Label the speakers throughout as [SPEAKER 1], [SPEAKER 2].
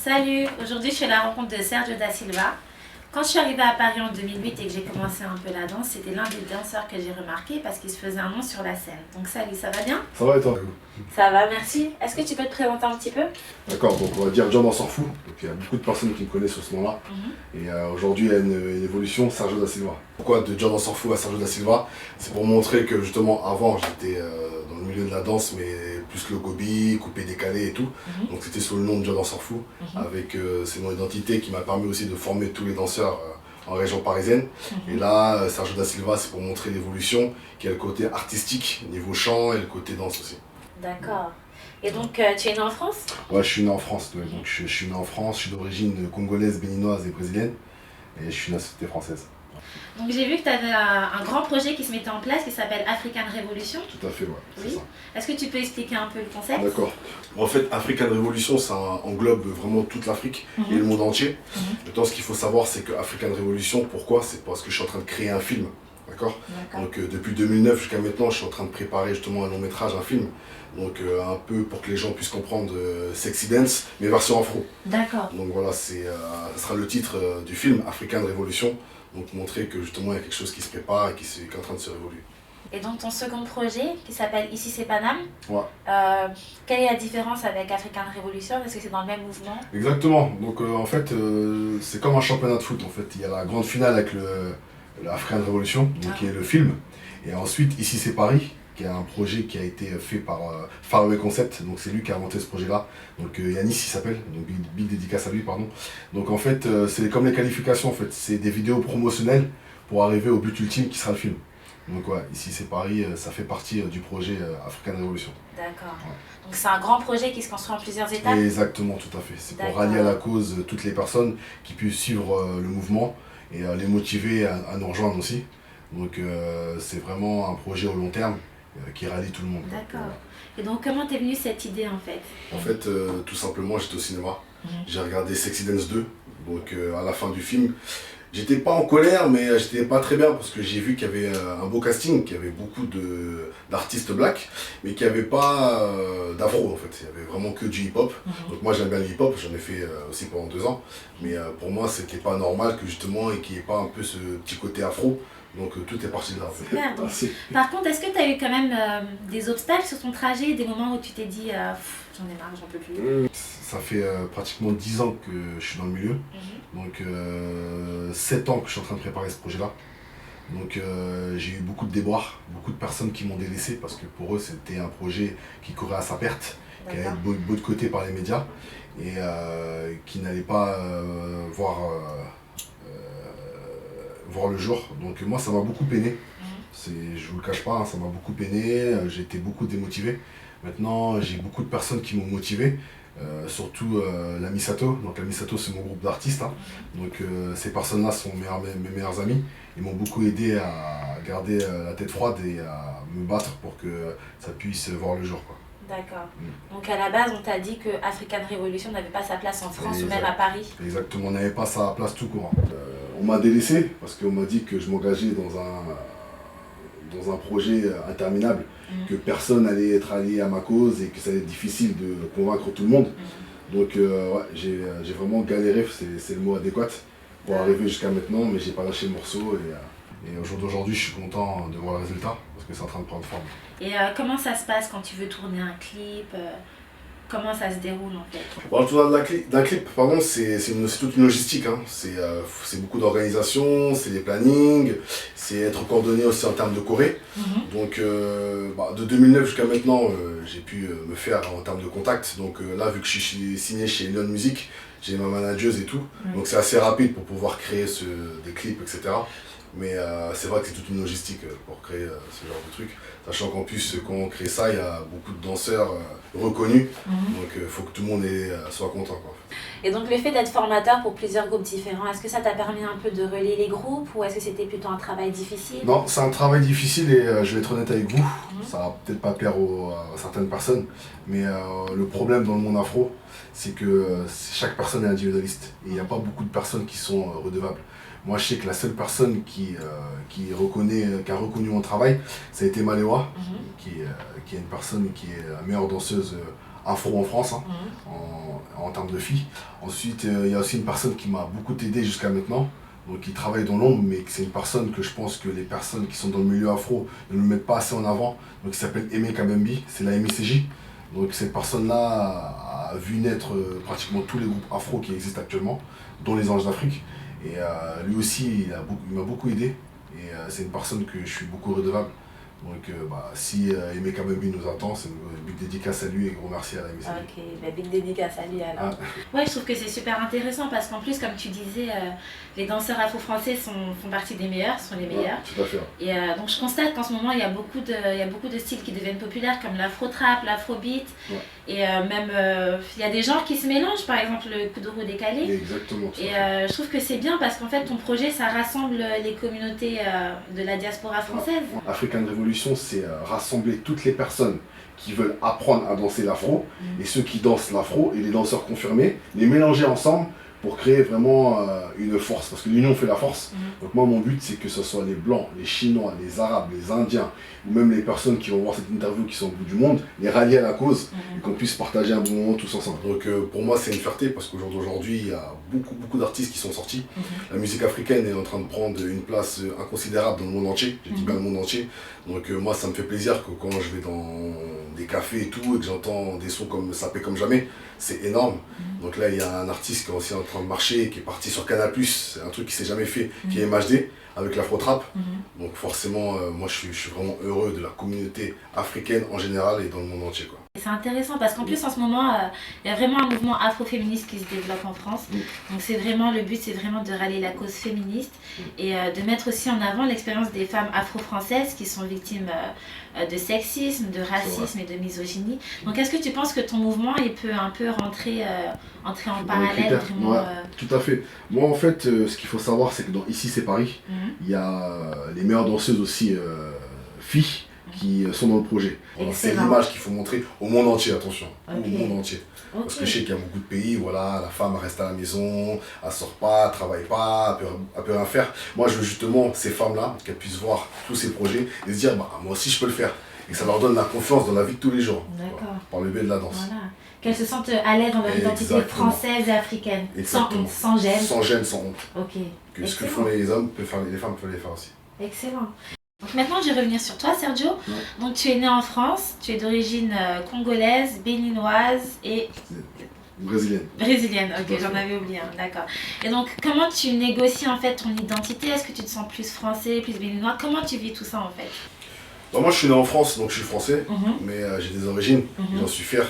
[SPEAKER 1] Salut, aujourd'hui je suis à la rencontre de Sergio da Silva. Quand je suis arrivée à Paris en 2008 et que j'ai commencé un peu la danse, c'était l'un des danseurs que j'ai remarqué parce qu'il se faisait un nom sur la scène. Donc salut, ça va bien?
[SPEAKER 2] Ça va et toi?
[SPEAKER 1] Ça va, merci. Est-ce que tu peux te présenter un petit peu?
[SPEAKER 2] D'accord, donc on va dire John on s'en fout. Donc il y a beaucoup de personnes qui me connaissent sur ce nom-là. Et aujourd'hui il y a une évolution, Sergio da Silva. Pourquoi de John on s'en fout à Sergio da Silva? C'est pour montrer que justement avant j'étais dans le milieu de la danse, mais plus le gobi, coupé décalé et tout. Donc c'était sous le nom de John on s'en fout, avec c'est mon identité qui m'a permis aussi de former tous les danseurs en région parisienne. Et là, Sergio da Silva, c'est pour montrer l'évolution, qui a le côté artistique, niveau chant et le côté danse aussi.
[SPEAKER 1] D'accord. Et donc, tu es né en France?
[SPEAKER 2] Ouais, je suis né en France. Ouais. Donc, je suis né en France, je suis d'origine congolaise, béninoise et brésilienne. Et je suis nationalité française.
[SPEAKER 1] Donc j'ai vu que tu avais un grand projet qui se mettait en place qui s'appelle African Revolution.
[SPEAKER 2] Tout à fait, ouais.
[SPEAKER 1] Oui. Est-ce que tu peux expliquer un peu le concept?
[SPEAKER 2] D'accord. En fait, African Revolution, ça englobe vraiment toute l'Afrique et le monde entier. Maintenant, ce qu'il faut savoir, c'est que African Revolution, pourquoi? C'est parce que je suis en train de créer un film. D'accord. Donc depuis 2009 jusqu'à maintenant, je suis en train de préparer justement un long métrage, un film. Donc un peu pour que les gens puissent comprendre Sexy Dance, mais version afro.
[SPEAKER 1] D'accord.
[SPEAKER 2] Donc voilà, ça sera le titre du film, African Revolution. Donc montrer que justement il y a quelque chose qui se prépare et qui est en train de se révoluer.
[SPEAKER 1] Et donc ton second projet, qui s'appelle Ici c'est Paname,
[SPEAKER 2] ouais.
[SPEAKER 1] Quelle est la différence avec African Revolution? Est-ce que c'est dans le même mouvement?
[SPEAKER 2] Exactement, donc en fait c'est comme un championnat de foot en fait. Il y a la grande finale avec l'African Revolution, donc qui est le film. Et ensuite Ici c'est Paris, qui est un projet qui a été fait par Faraway Concept, donc c'est lui qui a inventé ce projet-là. Donc Yanis il s'appelle, donc big dédicace à lui, pardon. Donc en fait c'est comme les qualifications en fait, c'est des vidéos promotionnelles pour arriver au but ultime qui sera le film. Donc ouais, Ici c'est Paris, ça fait partie du projet African Revolution.
[SPEAKER 1] D'accord.
[SPEAKER 2] Ouais.
[SPEAKER 1] Donc c'est un grand projet qui se construit en plusieurs étapes?
[SPEAKER 2] Exactement, tout à fait. C'est pour rallier à la cause toutes les personnes qui puissent suivre le mouvement et les motiver à nous rejoindre aussi. Donc c'est vraiment un projet au long terme qui rallie tout le monde.
[SPEAKER 1] D'accord. Et donc comment t'es venue cette idée en fait?
[SPEAKER 2] En fait, tout simplement, j'étais au cinéma. J'ai regardé Sexy Dance 2, donc à la fin du film. J'étais pas en colère, mais j'étais pas très bien parce que j'ai vu qu'il y avait un beau casting, qu'il y avait beaucoup d'artistes black, mais qu'il n'y avait pas d'afro en fait. Il y avait vraiment que du hip-hop. Donc moi j'aime bien le hip-hop, j'en ai fait aussi pendant 2 ans. Mais pour moi c'était pas normal que justement, et qu'il n'y ait pas un peu ce petit côté afro. Donc tout est parti de là.
[SPEAKER 1] Super. Par contre, est-ce que tu as eu quand même des obstacles sur ton trajet, des moments où tu t'es dit j'en ai marre, j'en peux plus?
[SPEAKER 2] Ça fait pratiquement 10 ans que je suis dans le milieu. Donc 7 ans que je suis en train de préparer ce projet-là. Donc j'ai eu beaucoup de déboires, beaucoup de personnes qui m'ont délaissé parce que pour eux c'était un projet qui courait à sa perte, qui allait être beau de côté par les médias et qui n'allait pas voir le jour. Donc moi ça m'a beaucoup peiné, je vous le cache pas, hein, ça m'a beaucoup peiné, j'ai été beaucoup démotivé. Maintenant j'ai beaucoup de personnes qui m'ont motivé, surtout la Misato. Donc la Misato c'est mon groupe d'artistes, hein. Donc ces personnes là sont mes meilleurs amis. Ils m'ont beaucoup aidé à garder la tête froide et à me battre pour que ça puisse voir le jour, quoi.
[SPEAKER 1] D'accord. Donc à la base, on t'a dit que African Revolution n'avait pas sa place en France ou même à Paris.
[SPEAKER 2] Exactement, on n'avait pas sa place tout court. On m'a délaissé parce qu'on m'a dit que je m'engageais dans un projet interminable, que personne allait être allié à ma cause et que ça allait être difficile de convaincre tout le monde. Donc ouais, j'ai vraiment galéré, c'est le mot adéquat, pour arriver jusqu'à maintenant, mais j'ai pas lâché le morceau et au jour d'aujourd'hui je suis content de voir le résultat parce que c'est en train de prendre forme.
[SPEAKER 1] Et comment ça se passe quand tu veux tourner un clip? Comment ça se déroule en fait?
[SPEAKER 2] Bon, le tournage d'un clip, pardon, c'est toute une logistique, hein. C'est beaucoup d'organisation, c'est des plannings, c'est être coordonné aussi en termes de choré. Donc de 2009 jusqu'à maintenant, j'ai pu me faire en termes de contact. Donc là, vu que je suis signé chez Lyon Music, j'ai ma manageuse et tout. Donc c'est assez rapide pour pouvoir créer des clips, etc. Mais c'est vrai que c'est toute une logistique pour créer ce genre de truc. Sachant qu'en plus, quand on crée ça, il y a beaucoup de danseurs reconnus. Donc il faut que tout le monde soit content, quoi.
[SPEAKER 1] Et donc le fait d'être formateur pour plusieurs groupes différents, est-ce que ça t'a permis un peu de relier les groupes ou est-ce que c'était plutôt un travail difficile? Non,
[SPEAKER 2] c'est un travail difficile et je vais être honnête avec vous. Ça va peut-être pas plaire à certaines personnes, mais le problème dans le monde afro, c'est que chaque personne est individualiste. Et il n'y a pas beaucoup de personnes qui sont redevables. Moi, je sais que la seule personne qui a reconnu mon travail, ça a été Malewa, qui est une personne qui est la meilleure danseuse afro en France. en termes de filles. Ensuite, il y a aussi une personne qui m'a beaucoup aidé jusqu'à maintenant, donc qui travaille dans l'ombre, mais c'est une personne que je pense que les personnes qui sont dans le milieu afro ne le mettent pas assez en avant, donc il s'appelle Aimé Kabembi, c'est la MICJ. Donc cette personne-là a vu naître pratiquement tous les groupes afro qui existent actuellement, dont les Anges d'Afrique. Et lui aussi, il m'a beaucoup aidé. Et c'est une personne que je suis beaucoup redevable. Donc si Aimé Kabembi nous attend, c'est une big dédicace à lui et gros merci à la MICJ.
[SPEAKER 1] Ok, big dédicace à lui alors. Ouais, je trouve que c'est super intéressant parce qu'en plus, comme tu disais, les danseurs afro-français font partie des meilleurs, sont les meilleurs.
[SPEAKER 2] Ouais, tout à fait.
[SPEAKER 1] Et donc je constate qu'en ce moment, il y a beaucoup de styles qui deviennent populaires comme l'afro-trap, l'afro-beat. Ouais. Et même, il y a des genres qui se mélangent, par exemple le kuduro décalé.
[SPEAKER 2] Exactement.
[SPEAKER 1] Et je trouve que c'est bien parce qu'en fait, ton projet, ça rassemble les communautés de la diaspora française.
[SPEAKER 2] African Revolution, c'est rassembler toutes les personnes qui veulent apprendre à danser l'afro et ceux qui dansent l'afro et les danseurs confirmés, les mélanger ensemble pour créer vraiment une force, parce que l'union fait la force. Donc moi, mon but, c'est que ce soit les Blancs, les Chinois, les Arabes, les Indiens, ou même les personnes qui vont voir cette interview qui sont au bout du monde, les rallier à la cause et qu'on puisse partager un bon moment tous ensemble. Donc pour moi, c'est une fierté, parce qu'au jour d'aujourd'hui, il y a beaucoup d'artistes qui sont sortis. La musique africaine est en train de prendre une place inconsidérable dans le monde entier, je dis bien le monde entier. Donc moi, ça me fait plaisir que quand je vais dans des cafés et tout, et que j'entends des sons comme Ça paie comme jamais, c'est énorme. Donc là, il y a un artiste qui est aussi en train de marcher, qui est parti sur Canal+, c'est un truc qui s'est jamais fait, qui est MHD, avec l'afro-trap. Donc forcément, moi je suis vraiment heureux de la communauté africaine en général et dans le monde entier, quoi.
[SPEAKER 1] C'est intéressant parce qu'en plus en ce moment, il y a vraiment un mouvement afroféministe qui se développe en France. Donc c'est vraiment, le but c'est vraiment de rallier la cause féministe et de mettre aussi en avant l'expérience des femmes afro-françaises qui sont victimes de sexisme, de racisme et de misogynie. Donc est-ce que tu penses que ton mouvement il peut un peu entrer en parallèle vraiment,
[SPEAKER 2] Tout à fait. Moi en fait, ce qu'il faut savoir c'est que Ici c'est Paris, il y a les meilleures danseuses aussi filles qui sont dans le projet. Voilà, c'est l'image qu'il faut montrer au monde entier, attention, au monde entier. Parce que je sais qu'il y a beaucoup de pays, voilà, la femme reste à la maison, elle sort pas, elle travaille pas, elle peut rien faire. Moi je veux justement ces femmes-là, qu'elles puissent voir tous ces projets et se dire, moi aussi je peux le faire. Et ça leur donne la confiance dans la vie de tous les jours, voilà, par le biais de la danse.
[SPEAKER 1] Voilà. Qu'elles se sentent à l'aise dans leur identité française et africaine, sans honte, sans gêne.
[SPEAKER 2] Sans gêne, sans honte.
[SPEAKER 1] Ok.
[SPEAKER 2] Que ce que font les hommes, les femmes peuvent les faire aussi.
[SPEAKER 1] Excellent. Donc maintenant, je vais revenir sur toi, Sergio. Donc tu es né en France, tu es d'origine congolaise, béninoise et...
[SPEAKER 2] Brésilienne.
[SPEAKER 1] Brésilienne, ok, j'en avais oublié, d'accord. Et donc, comment tu négocies en fait ton identité? Est-ce que tu te sens plus français, plus béninois? Comment tu vis tout ça en fait?
[SPEAKER 2] Moi je suis né en France, donc je suis français, mais j'ai des origines, j'en suis fier.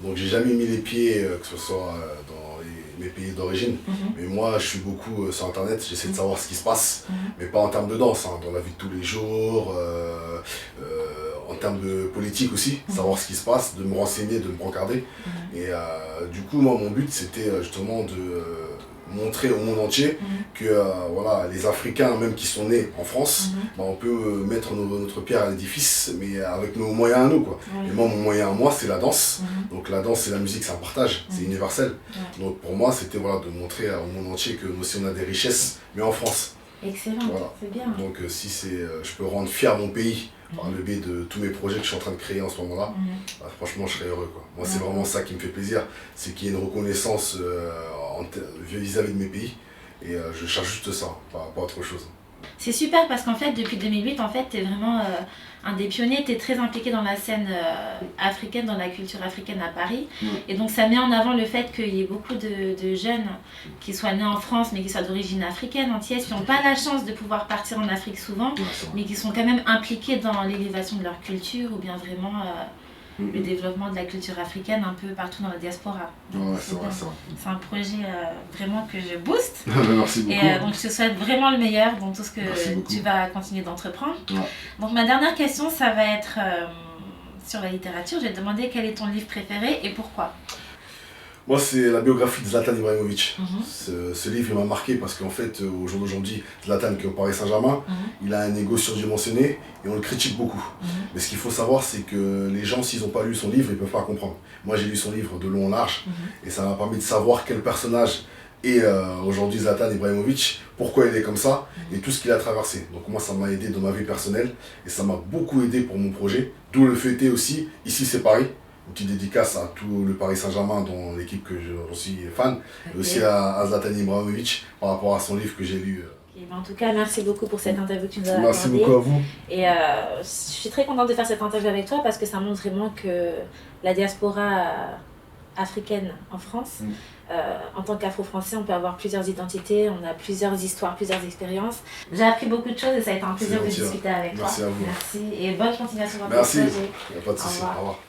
[SPEAKER 2] Donc j'ai jamais mis les pieds, que ce soit dans mes pays d'origine. Mais moi je suis beaucoup sur internet, j'essaie de savoir ce qui se passe, mais pas en termes de danse, dans la vie de tous les jours, en termes de politique aussi, savoir ce qui se passe, de me renseigner, de me brancarder. Et du coup moi mon but c'était justement de montrer au monde entier que voilà, les Africains même qui sont nés en France, on peut mettre notre pierre à l'édifice, mais avec nos moyens à nous, quoi. Et moi mon moyen à moi c'est la danse, donc la danse et la musique c'est un partage, c'est universel. Donc pour moi c'était voilà, de montrer au monde entier que nous aussi on a des richesses, mais en France.
[SPEAKER 1] Excellent, voilà. C'est bien.
[SPEAKER 2] Donc si je peux rendre fier mon pays par le biais de tous mes projets que je suis en train de créer en ce moment-là, franchement je serais heureux, quoi. Moi c'est vraiment ça qui me fait plaisir, c'est qu'il y ait une reconnaissance vis-à-vis de mes pays, et je cherche juste ça, pas autre chose.
[SPEAKER 1] C'est super parce qu'en fait depuis 2008 en fait tu es vraiment un des pionniers, tu es très impliqué dans la scène africaine, dans la culture africaine à Paris. Et donc ça met en avant le fait qu'il y ait beaucoup de jeunes qui soient nés en France mais qui soient d'origine africaine, antillaise, qui n'ont pas la chance de pouvoir partir en Afrique souvent, mais qui sont quand même impliqués dans l'élévation de leur culture ou bien vraiment le développement de la culture africaine un peu partout dans la diaspora. C'est un projet vraiment que je booste.
[SPEAKER 2] Merci beaucoup.
[SPEAKER 1] Et donc je te souhaite vraiment le meilleur dans tout ce que tu vas continuer d'entreprendre. Donc ma dernière question, ça va être sur la littérature. Je vais te demander quel est ton livre préféré et pourquoi.
[SPEAKER 2] Moi, c'est la biographie de Zlatan Ibrahimovic. Ce livre, il m'a marqué parce qu'en fait, au jour d'aujourd'hui, Zlatan, qui est au Paris Saint-Germain, il a un ego surdimensionné et on le critique beaucoup. Mais ce qu'il faut savoir, c'est que les gens, s'ils n'ont pas lu son livre, ils ne peuvent pas comprendre. Moi, j'ai lu son livre de long en large et ça m'a permis de savoir quel personnage est aujourd'hui Zlatan Ibrahimovic, pourquoi il est comme ça et tout ce qu'il a traversé. Donc moi, ça m'a aidé dans ma vie personnelle et ça m'a beaucoup aidé pour mon projet. D'où le fait aussi, ici c'est Paris. Une petite dédicace à tout le Paris Saint-Germain, dont l'équipe que je suis fan, et aussi à Zlatan Ibrahimovic par rapport à son livre que j'ai lu.
[SPEAKER 1] Et ben, en tout cas, merci beaucoup pour cette interview que tu nous as accordée.
[SPEAKER 2] Merci beaucoup à vous.
[SPEAKER 1] Et je suis très contente de faire cette interview avec toi parce que ça montre vraiment que la diaspora africaine en France, en tant qu'Afro-Français, on peut avoir plusieurs identités, on a plusieurs histoires, plusieurs expériences. J'ai appris beaucoup de choses et ça a été un plaisir de discuter avec toi.
[SPEAKER 2] Merci à vous.
[SPEAKER 1] Merci et bonne continuation dans
[SPEAKER 2] Merci.
[SPEAKER 1] tes projets.
[SPEAKER 2] Il n'y a pas de souci. Au revoir.